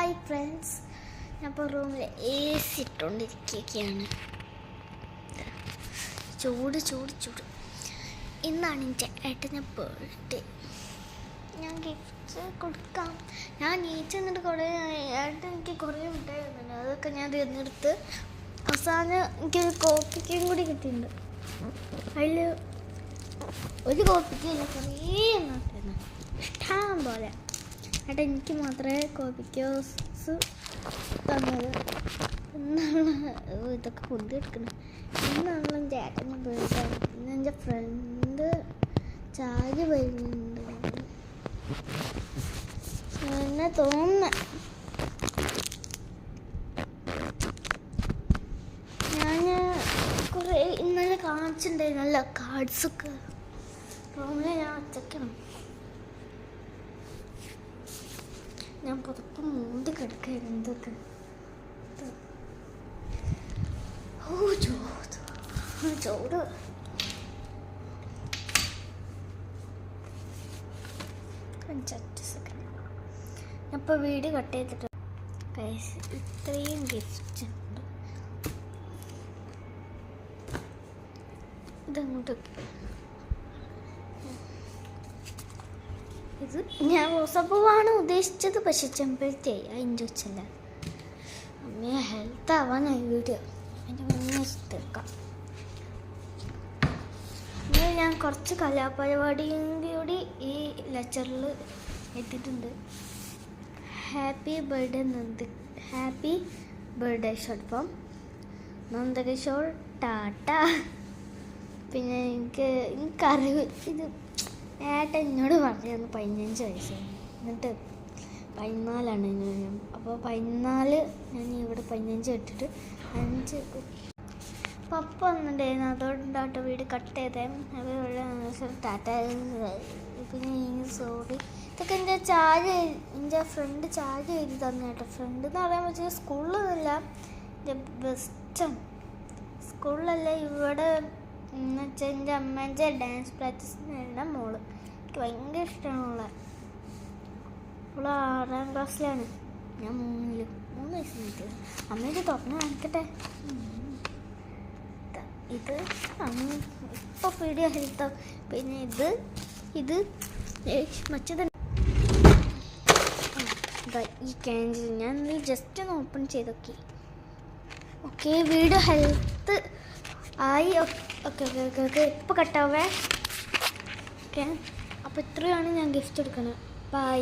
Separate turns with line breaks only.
Hi friends, ഞാൻ ഇപ്പോൾ റൂമിൽ AC ഇട്ടുകൊണ്ടിരിക്കുകയാണ്. ചൂട് ചൂട് ചൂട്. ഇന്നാണ് എൻ്റെ ഏട്ടൻ്റെ ബർത്ത്ഡേ. ഞാൻ ഗിഫ്റ്റ് കൊടുക്കാം. ഞാൻ നീച്ച് നിന്നിട്ട് കുറേ ഏട്ടൻ എനിക്ക് കുറേ ഉണ്ടായിരുന്നുണ്ട്. അതൊക്കെ ഞാൻ തിരഞ്ഞെടുത്ത് അവസാനം എനിക്കൊരു കോപ്പിക്കും കൂടി കിട്ടിയിട്ടുണ്ട്. അതിൽ ഒരു കോപ്പിക്കില്ല, കുറേ എണ്ണമായിരുന്നു, ഇഷ്ടം പോലെ. ഏട്ടാ എനിക്ക് മാത്രമേ കോപ്പിക്കോസ് തന്നത്. ഇന്നാണ് ഇതൊക്കെ പൊന്തിയെടുക്കണം. ഇന്നാണല്ലോ എൻ്റെ ഏട്ടൻ്റെ ബർത്ത്ഡേ. ഇന്ന് എൻ്റെ ഫ്രണ്ട് ചാരി വരുന്നുണ്ട് എന്നെ തോന്നുന്നു. ഞാൻ കുറേ ഇന്നലെ കാണിച്ചിട്ടുണ്ടായിരുന്നല്ലോ കാർഡ്സൊക്കെ. റൂമിൽ ഞാൻ ഒറ്റയ്ക്കണം. ഞാൻ പുറത്ത് മൂടി കിടക്കുകയായിരുന്നു. എന്തൊക്കെ ചൂട്. ഞാൻ ഇപ്പോൾ വീഡിയോ കട്ട് ചെയ്തിട്ട് ഇത്രയും ഗിഫ്റ്റ് ഉണ്ട്. ഇതങ്ങോട്ട് ഇത് ഞാൻ റോസാപ്പൂവാണ് ഉദ്ദേശിച്ചത്, പക്ഷെ ചെമ്പരത്തിയായി. അതിൻ്റെ വെച്ചല്ല അമ്മയെ ഹെൽത്ത് ആവാനായി വീഡിയോ. അതിൻ്റെ മുന്നേ തീർക്കാം. ഞാൻ കുറച്ച് കലാപരിപാടിയും കൂടി ഈ ലെക്ചറിൽ എത്തിയിട്ടുണ്ട്. ഹാപ്പി ബർത്ത്ഡേ നന്ദി, happy birthday short form Nandakishore Tata. പിന്നെ എനിക്കറിവ് ഇത് ഏട്ടൻ എന്നോട് പറഞ്ഞു 15 വയസ്സാണ്, എന്നിട്ട് 14 ഞാൻ. അപ്പോൾ 14 ഞാൻ ഇവിടെ 15 ഇട്ടിട്ട് 5 പപ്പ വന്നിട്ടുണ്ടായിരുന്നു. അതുകൊണ്ടാട്ടോ വീട് കട്ട് ചെയ്തേ. ടാറ്റ. പിന്നെ സോറി. ഇതൊക്കെ എൻ്റെ ഫ്രണ്ട് ചാർജ് എഴുതി തന്നെ കേട്ടോ. ഫ്രണ്ട് എന്ന് പറയാൻ പറ്റില്ല, സ്കൂളിലൊന്നുമില്ല, എൻ്റെ ബെസ്റ്റാണ്. സ്കൂളിലല്ല, ഇവിടെ എന്ന് വെച്ചാൽ എൻ്റെ അമ്മേൻ്റെ ഡാൻസ് പ്രാക്ടീസിന് മോള്. എനിക്ക് ഭയങ്കര ഇഷ്ടമാണ് അവള് 6ാം ക്ലാസ്സിലാണ്, ഞാൻ 3 വയസ്സിന്. അമ്മേൻ്റെ തുറന്ന് കാണിക്കട്ടെ. ഇത് ഇപ്പോൾ വീഡിയോ ഹെൽത്ത്. പിന്നെ ഇത് മറ്റേത് ഈ ക്യാൻഡിൽ ഞാൻ ജസ്റ്റ് ഒന്ന് ഓപ്പൺ ചെയ്തൊക്കെ. ഓക്കെ, വീഡിയോ ഹെൽത്ത് ആയി. ഓക്കെ ഓക്കെ ഓക്കെ ഓക്കെ ഇപ്പോൾ കട്ടാവേ. ഓക്കെ, അപ്പോൾ ഇത്രയാണ് ഞാൻ ഗിഫ്റ്റ് എടുക്കുന്നത്. ബൈ.